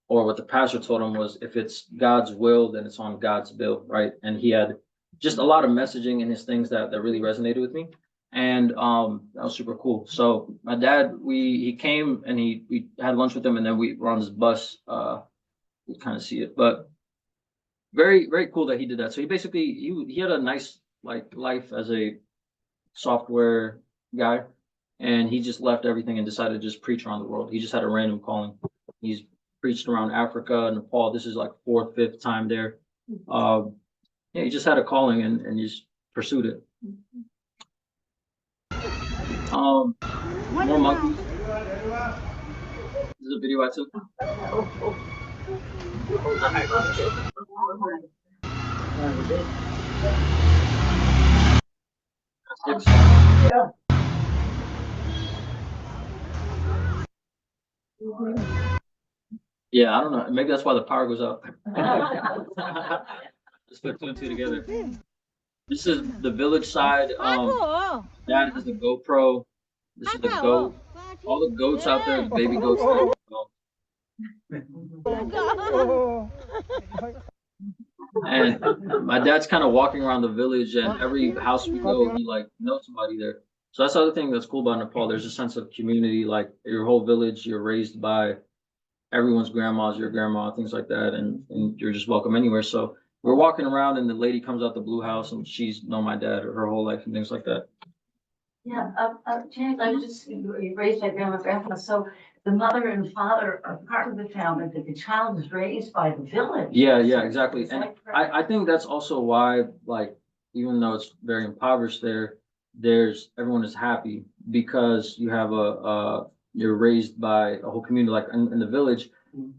or what the pastor told him was, if it's God's will, then it's on God's bill, right? And he had just a lot of messaging in his things that really resonated with me. And that was super cool. So my dad, he came and we had lunch with him, and then we were on this bus. You kind of see it, but very, very cool that he did that. So he basically he had a nice like life as a software guy, and he just left everything and decided to just preach around the world. He just had a random calling. He's preached around Africa, Nepal. This is like 4th, 5th time there. Yeah, he just had a calling and he just pursued it. More monkeys. This is a video I took. Yeah, I don't know. Maybe that's why the power goes out. Just put 2 and 2 together. This is the village side. Dad has the GoPro. This is the goat. All the goats out there, the baby goats. And my dad's kind of walking around the village, and every house we go, he like knows somebody there. So that's the other thing that's cool about Nepal. There's a sense of community. Like your whole village, you're raised by everyone's grandma's your grandma, things like that, and you're just welcome anywhere. So we're walking around, and the lady comes out the blue house, and she's known my dad her whole life and things like that. Yeah, James, I was just, you raised by grandma and grandpa, so the mother and father are part of the family, but the child is raised by the village. Yeah, exactly. And I think that's also why, like, even though it's very impoverished there, everyone is happy because you have you're raised by a whole community. Like in the village,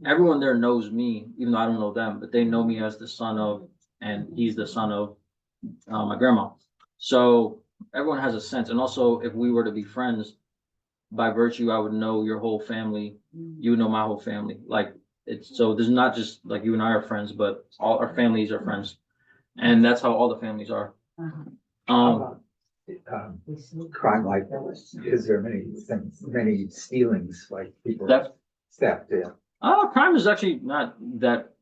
everyone there knows me, even though I don't know them, but they know me as the son of, and he's the son of my grandma. So everyone has a sense. And also, if we were to be friends, by virtue, I would know your whole family. You would know my whole family. Like so there's not just like you and I are friends, but all our families are friends. And that's how all the families are. Crime like is there many stealings, like people theft? Yeah. Crime is actually not that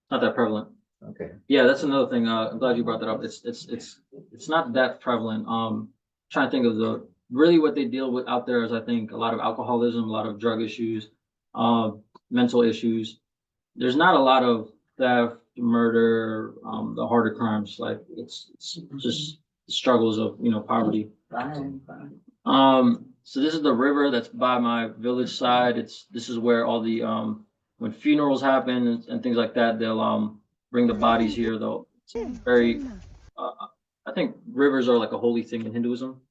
prevalent. Okay. Yeah, that's another thing. I'm glad you brought that up. It's not that prevalent. Trying to think of really what they deal with out there is, I think, a lot of alcoholism, a lot of drug issues, mental issues. There's not a lot of theft, murder, the harder crimes. Like it's just struggles of poverty. So this is the river that's by my village side. This is where all the when funerals happen and things like that, they'll bring the bodies here. Though it's very, I think rivers are like a holy thing in Hinduism.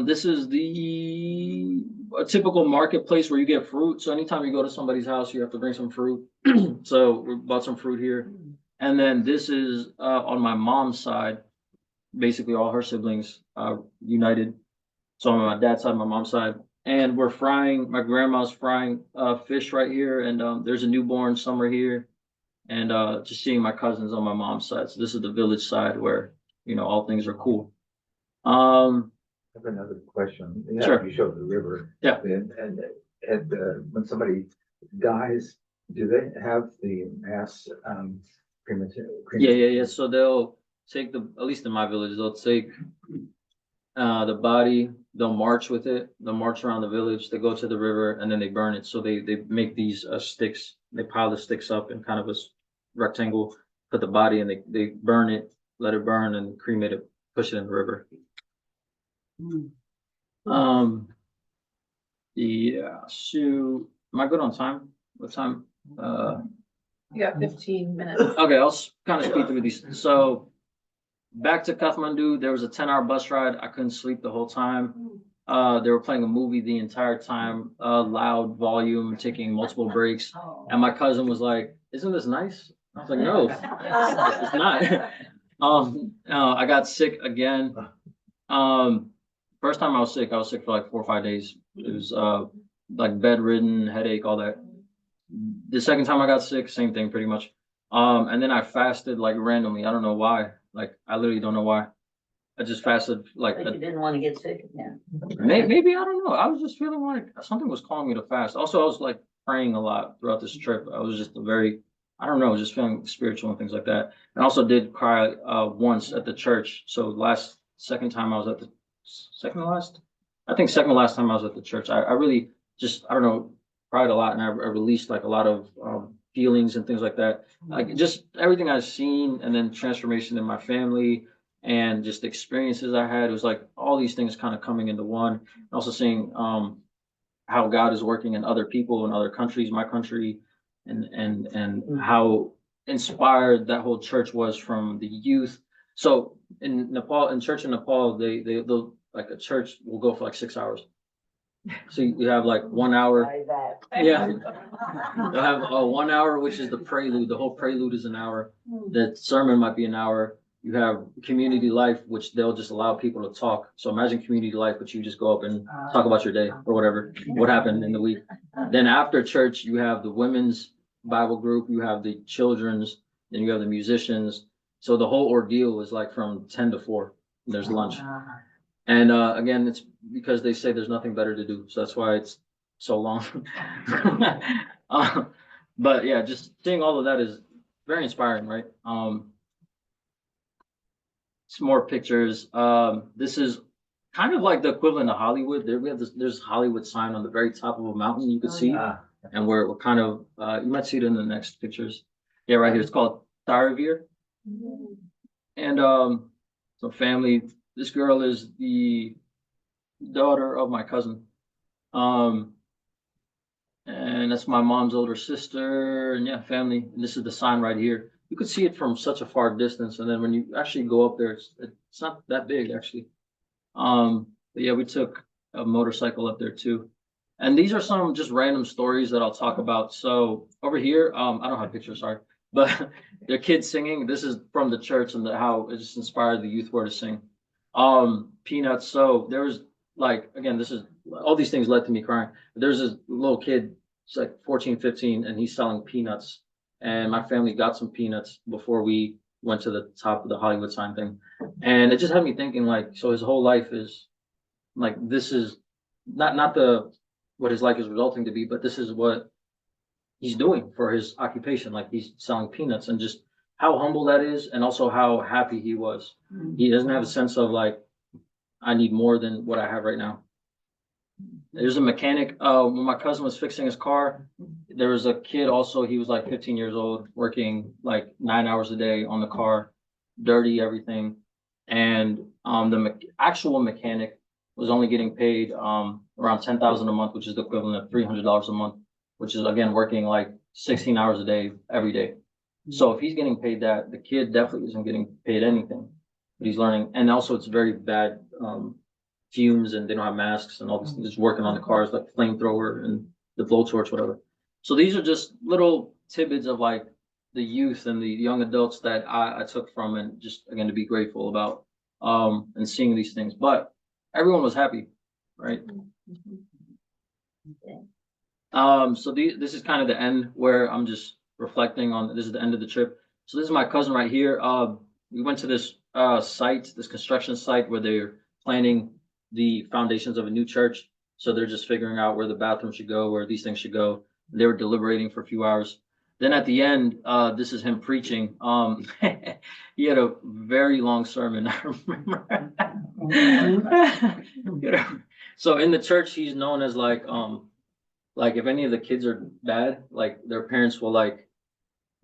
This is a typical marketplace where you get fruit. So anytime you go to somebody's house, you have to bring some fruit. So we bought some fruit here. And then this is on my mom's side, basically all her siblings united. So on my dad's side, my mom's side. And my grandma's frying fish right here. And there's a newborn, some are here. And just seeing my cousins on my mom's side. So this is the village side where, all things are cool. I have another question. Yeah, sure. You showed the river. Yeah. And when somebody dies, do they have the mass cremation? Yeah. So they'll take at least in my village, they'll take the body, they'll march with it, they'll march around the village, they go to the river, and then they burn it. So they make these sticks, they pile the sticks up in kind of a rectangle, put the body, and they burn it, let it burn, and cremate it, push it in the river. Yeah, so am I good on time? What time? You got 15 minutes. Okay, I'll kind of speed through these. So back to Kathmandu, there was a 10-hour bus ride. I couldn't sleep the whole time. They were playing a movie the entire time, loud volume, taking multiple breaks. And my cousin was like, "Isn't this nice?" I was like, "No, it's not." I got sick again. First time I was sick for like 4 or 5 days. It was like bedridden, headache, all that. The second time I got sick, same thing pretty much. And then I fasted like randomly. I don't know why. Like I literally don't know why. I just fasted like But you didn't want to get sick again. maybe I don't know. I was just feeling like something was calling me to fast. Also, I was like praying a lot throughout this trip. I was just I don't know, just feeling spiritual and things like that. And also did cry once at the church. So second time I was at the second to last, I think second to last time I was at the church. I really just I don't know cried a lot, and I released like a lot of feelings and things like that. Like just everything I've seen, and then transformation in my family and just the experiences I had. It was like all these things kind of coming into one. And also seeing how God is working in other people in other countries, my country, and how inspired that whole church was from the youth. So in Nepal, in church in Nepal, they'll like a church will go for like 6 hours. So you have like 1 hour. Try that. Yeah. They'll have 1 hour, which is the prelude. The whole prelude is an hour. The sermon might be an hour. You have community life, which they'll just allow people to talk. So imagine community life, but you just go up and talk about your day or whatever, what happened in the week. Then after church, you have the women's Bible group, you have the children's, then you have the musicians. So the whole ordeal is like from 10 to 4. And there's lunch. And again, it's because they say there's nothing better to do. So that's why it's so long. But yeah, just seeing all of that is very inspiring, right? Some more pictures. This is kind of like the equivalent of Hollywood. There we have there's Hollywood sign on the very top of a mountain you could see. And we're kind of you might see it in the next pictures. Yeah, right here. It's called Tharivir. And so family, this girl is the daughter of my cousin. And that's my mom's older sister, and yeah, family. And this is the sign right here. You could see it from such a far distance, and then when you actually go up there, it's not that big actually. But yeah, we took a motorcycle up there too. And these are some just random stories that I'll talk about. So over here, I don't have pictures, sorry, but they're kids singing. This is from the church and how it just inspired the youth where to sing. Peanuts. So there was like, again, this is all these things led to me crying. There's this little kid, it's like 14, 15, and he's selling peanuts. And my family got some peanuts before we went to the top of the Hollywood sign thing. And it just had me thinking like, so his whole life is like, this is not what his life is resulting to be, but this is what he's doing for his occupation. Like he's selling peanuts, and just how humble that is. And also how happy he was. He doesn't have a sense of like, I need more than what I have right now. There's a mechanic. When my cousin was fixing his car, there was a kid also. He was like 15 years old, working like 9 hours a day on the car, dirty everything. And the actual mechanic was only getting paid around 10,000 a month, which is the equivalent of $300 a month, which is again working like 16 hours a day every day. So if he's getting paid that, the kid definitely isn't getting paid anything. But he's learning, and also it's very bad fumes, and they don't have masks and all this, just working on the cars like flamethrower and the blowtorch, whatever. So these are just little tidbits of like the youth and the young adults that I took from, and just again to be grateful about and seeing these things. But everyone was happy, right? So this is kind of the end where I'm just reflecting on. This is the end of the trip. So this is my cousin right here. We went to this site, this construction site where they're planning the foundations of a new church. So they're just figuring out where the bathroom should go, where these things should go. They were deliberating for a few hours. Then at the end, this is him preaching. He had a very long sermon. I remember. So in the church, he's known as like if any of the kids are bad, like their parents will like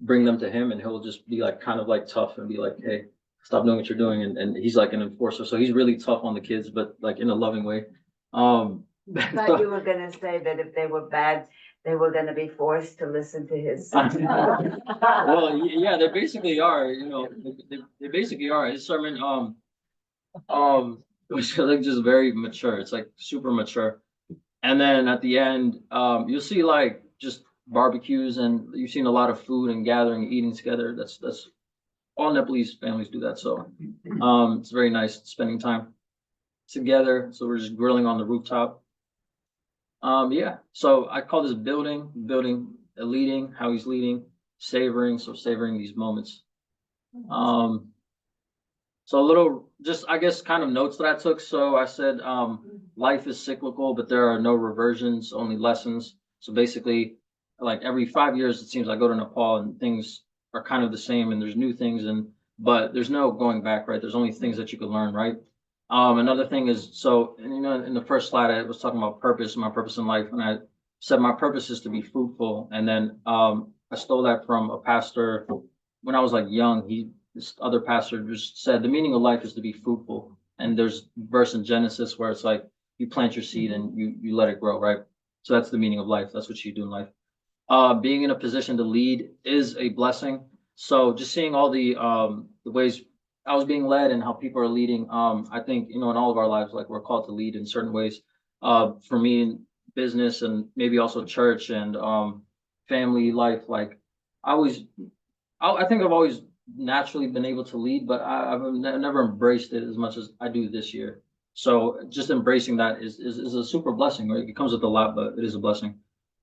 bring them to him, and he'll just be like kind of like tough and be like, hey, stop doing what you're doing. And he's like an enforcer. So he's really tough on the kids, but like in a loving way. I thought you were gonna say that if they were bad, they were gonna be forced to listen to his. Well, yeah, they basically are, they basically are. His sermon, It was like just very mature. It's like super mature. And then at the end, you'll see like just barbecues and you've seen a lot of food and gathering, eating together. That's all Nepalese families do that. So it's very nice spending time together. So we're just grilling on the rooftop. Yeah. So I call this building, leading, how he's leading, savoring. So savoring these moments. So a little, just I guess, kind of notes that I took. So I said, life is cyclical, but there are no reversions, only lessons. So basically, like every 5 years, it seems I go to Nepal and things are kind of the same, and there's new things, but there's no going back, right? There's only things that you can learn, right? Another thing is, so and, in the first slide, I was talking about purpose, my purpose in life, and I said my purpose is to be fruitful, and then I stole that from a pastor when I was like young. This other pastor just said the meaning of life is to be fruitful. And there's verse in Genesis where it's like you plant your seed and you let it grow, right? So that's the meaning of life. That's what you do in life. Being in a position to lead is a blessing. So just seeing all the ways I was being led and how people are leading, I think, in all of our lives, like we're called to lead in certain ways. For me in business and maybe also church and family life, like I always I think I've always naturally been able to lead, but I've never embraced it as much as I do this year. So just embracing that is a super blessing, right? It comes with a lot, but it is a blessing.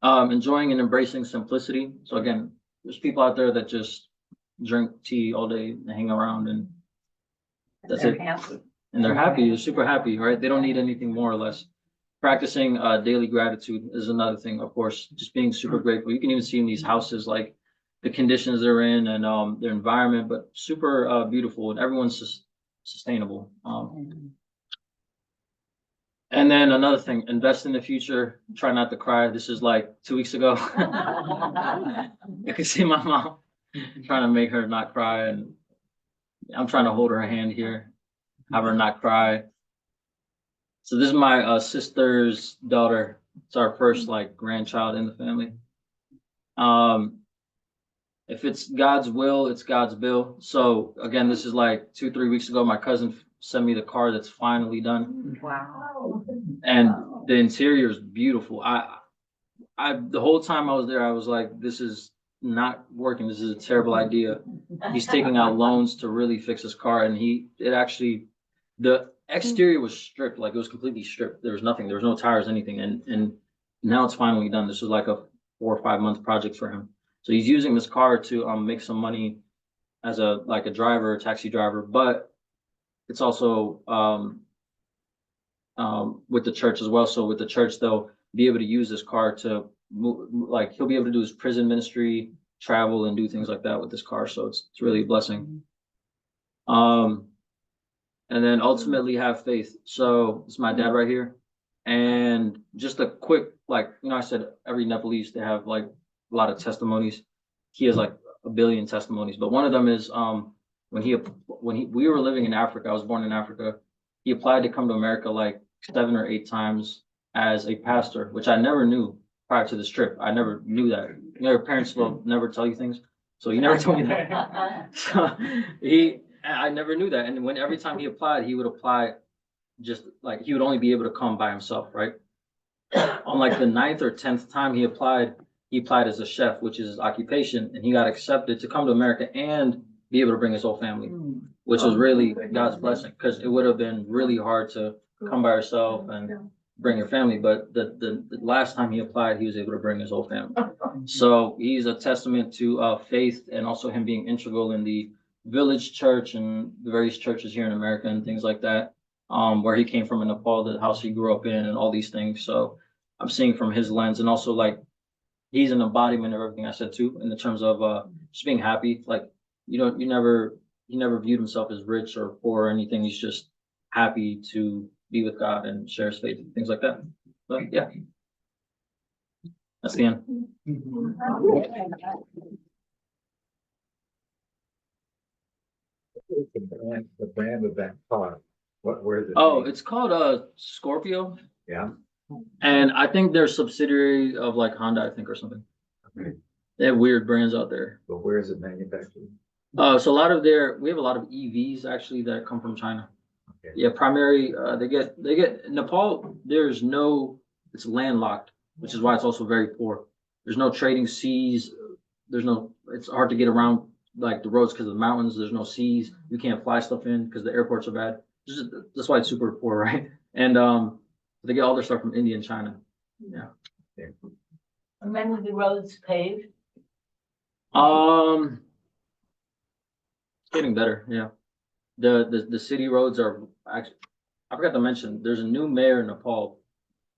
Enjoying and embracing simplicity. So again, there's people out there that just drink tea all day and hang around and that's it. And they're happy, they're super happy, right? They don't need anything more or less. Practicing daily gratitude is another thing, of course, just being super grateful. You can even see in these houses, like the conditions they're in and their environment, but super beautiful and everyone's just sustainable. And then another thing, invest in the future, try not to cry. This is like 2 weeks ago. I can see my mom trying to make her not cry, and I'm trying to hold her hand here, have her not cry. So this is my sister's daughter. It's our first like grandchild in the family. If it's God's will, it's God's bill. So again, this is like 2, 3 weeks ago. My cousin sent me the car that's finally done, Wow. and the interior is beautiful. The whole time I was there, I was like, this is not working. This is a terrible idea. He's taking out loans to really fix his car, and the exterior was stripped, like it was completely stripped. There was nothing. There was no tires, anything, and now it's finally done. This was like a 4 or 5 month project for him. So he's using this car to make some money as a driver, a taxi driver, but it's also with the church as well. So with the church, they'll be able to use this car to move, like he'll be able to do his prison ministry, travel, and do things like that with this car. So it's really a blessing. And then ultimately have faith. So it's my dad right here. And just a quick, I said every Nepalese, they have like a lot of testimonies. He has like a billion testimonies, but one of them is we were living in Africa. I was born in Africa. He applied to come to America like 7 or 8 times as a pastor, which I never knew prior to this trip. I never knew that. Your parents will never tell you things, so he never told me that. So I never knew that. And every time he applied, he would apply just like he would only be able to come by himself, right? On like the 9th or 10th time he applied as a chef, which is his occupation, and he got accepted to come to America and be able to bring his whole family, which was really God's blessing, because it would have been really hard to come by yourself and bring your family. But the last time he applied, he was able to bring his whole family. So he's a testament to faith, and also him being integral in the village church and the various churches here in America and things like that. Where he came from in Nepal, the house he grew up in, and all these things. So I'm seeing from his lens, and also like he's an embodiment of everything I said too, in the terms of just being happy. Like he never viewed himself as rich or poor or anything. He's just happy to be with God and share his faith and things like that. But yeah, that's the end. The brand of that car, where is it? Oh, made? it's called Scorpio, Yeah, and I think they're subsidiary of like Honda, I think, or something. okay, They have weird brands out there. but where is it manufactured? So we have a lot of EVs actually that come from China. Yeah, primary, they get, Nepal, it's landlocked, which is why it's also very poor. There's no trading seas, it's hard to get around like the roads because of the mountains, there's no seas, you can't fly stuff in because the airports are bad. That's why it's super poor, right? And, they get all their stuff from India and China. Yeah. And when were the roads paved? Getting better, yeah. The city roads are actually, I forgot to mention, there's a new mayor in Nepal,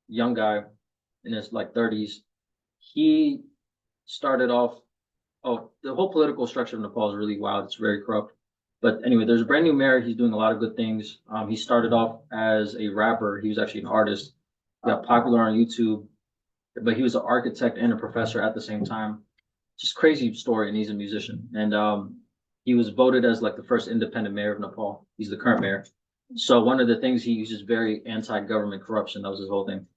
young guy in his like 30s. He started off, the whole political structure of Nepal is really wild. It's very corrupt. But anyway, there's a brand new mayor. He's doing a lot of good things. He started off as a rapper. He was actually an artist. He got popular on YouTube, but he was an architect and a professor at the same time. Just crazy story, and he's a musician. And he was voted as like the first independent mayor of Nepal. He's the current mayor. So one of the things he uses very anti-government corruption. That was his whole thing.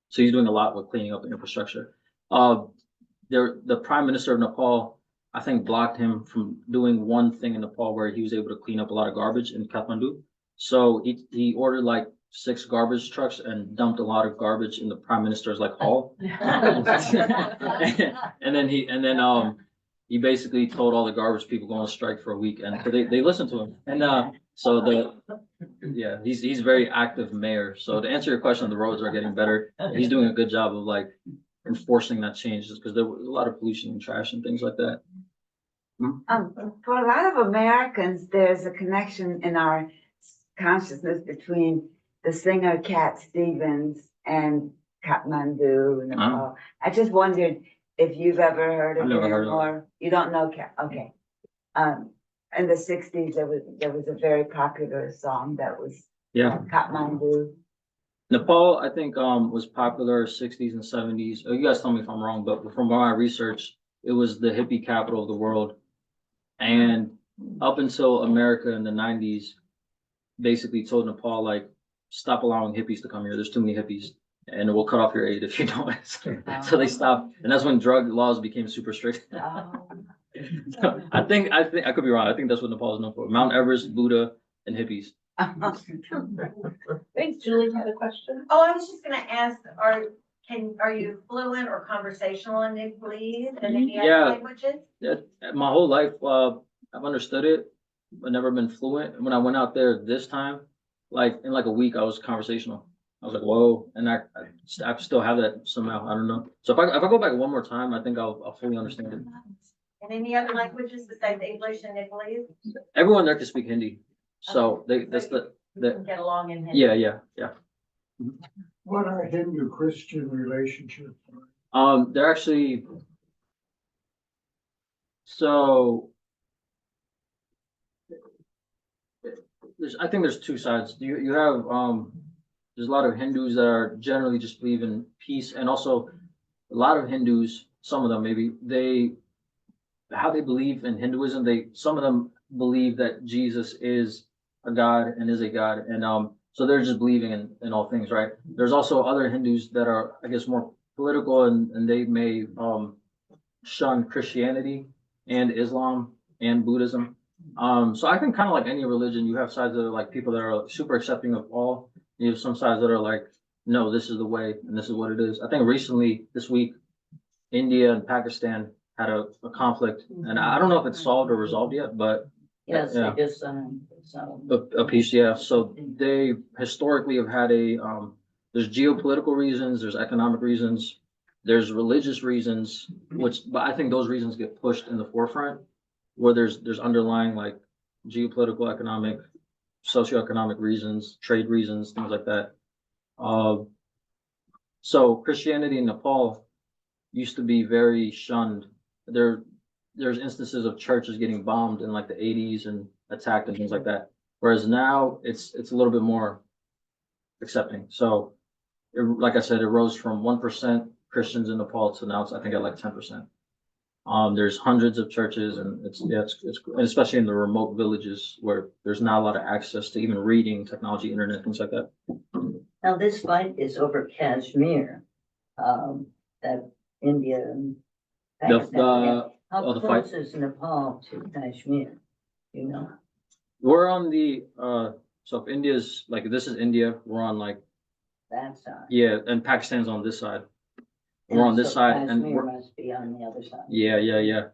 So he's doing a lot with cleaning up the infrastructure. The prime minister of Nepal, I think, blocked him from doing one thing in Nepal where he was able to clean up a lot of garbage in Kathmandu. So he ordered like 6 garbage trucks and dumped a lot of garbage in the prime minister's like hall. And then he basically told all the garbage people go on strike for a week, and so they listened to him. And he's very active mayor. So to answer your question, the roads are getting better. He's doing a good job of like enforcing that change, just because there was a lot of pollution and trash and things like that. For a lot of Americans, there's a connection in our consciousness between the singer Cat Stevens and Kathmandu, Nepal. I just wondered if you've ever heard of I've never him, heard of or you don't know Cat. Okay. In the 60s, there was a very popular song that was Kathmandu. Nepal, I think, was popular 60s and 70s. Oh, you guys tell me if I'm wrong, but from my research, it was the hippie capital of the world. And up until America in the 90s, basically told Nepal, like, stop allowing hippies to come here. There's too many hippies, and we'll cut off your aid if you don't. So they stopped, and that's when drug laws became super strict. So I think I could be wrong. I think that's what Nepal is known for: Mount Everest, Buddha, and hippies. Thanks, Julie, had a question? Oh, I was just gonna ask, are you fluent or conversational in Nepalese and any Yeah. other languages? Yeah, my whole life, I've understood it, but never been fluent. When I went out there this time, like in like a week, I was conversational. I was like, whoa, and I still have that somehow. I don't know. So if I go back one more time, I think I'll fully understand it. And any other languages besides English and Nepalese? Everyone there can speak Hindi, so You can get along in Hindi. yeah. What are Hindu-Christian relationships? They're actually, so I think there's 2 sides. You have, there's a lot of Hindus that are generally just believe in peace, and also a lot of Hindus, some of them maybe, how they believe in Hinduism, some of them believe that Jesus is a god and is a god, and so they're just believing in all things, right? There's also other Hindus that are, I guess, more political, and they may shun Christianity and Islam and Buddhism. So I think kind of like any religion, you have sides that are like people that are super accepting of all. You have some sides that are like, no, this is the way and this is what it is. I think recently this week, India and Pakistan had a conflict, and I don't know if it's solved or resolved yet, but Yes, yeah. they just, A piece, yeah. So they historically have had there's geopolitical reasons, there's economic reasons, there's religious reasons, but I think those reasons get pushed in the forefront, where there's underlying like geopolitical, economic, socioeconomic reasons, trade reasons, things like that. So Christianity in Nepal used to be very shunned. There's instances of churches getting bombed in like the 80s and attacked and things like that. Whereas now it's a little bit more accepting. So like I said, it rose from 1% Christians in Nepal to now it's, I think, at like 10%. There's hundreds of churches, and it's especially in the remote villages where there's not a lot of access to even reading, technology, internet, things like that. now this fight is over Kashmir, that India and Pakistan. How the close is Nepal to Kashmir? You know? We're on the So if India's, like, this is India, we're on like, That side. yeah, and Pakistan's on this side. We're on this So side and Kashmir we're, must be on the other side. yeah.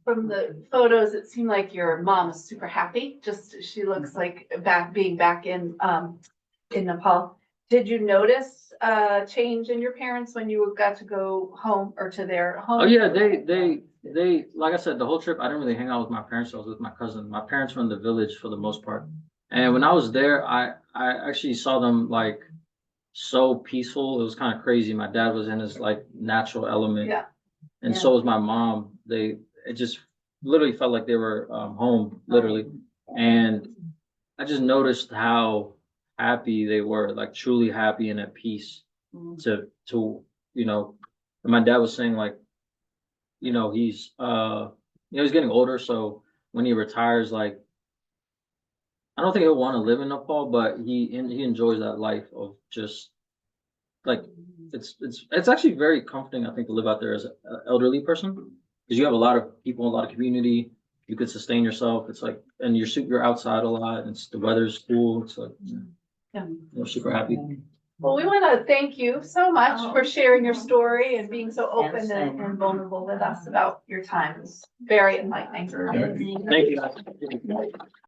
From the photos, it seemed like your mom is super happy. Just, she looks like being back in Nepal. Did you notice a change in your parents when you got to go home or to their home? Oh, yeah, they, like I said, the whole trip, I didn't really hang out with my parents. I was with my cousin. My parents were in the village for the most part. And when I was there, I actually saw them like so peaceful. It was kind of crazy. My dad was in his like natural element. Yeah. And Yeah. so was my mom. It just literally felt like they were home, literally. And I just noticed how happy they were, like truly happy and at peace to, you know, and my dad was saying like, he's getting older. So when he retires, like, I don't think he'll want to live in Nepal, but he enjoys that life of just like, it's actually very comforting, I think, to live out there as an elderly person. Because you have a lot of people, a lot of community, you could sustain yourself. It's like, and you're outside a lot, and the weather's cool. It's like, we're super happy. Well, we want to thank you so much for sharing your story and being so open and vulnerable with us about your time. It's very enlightening. Thank you.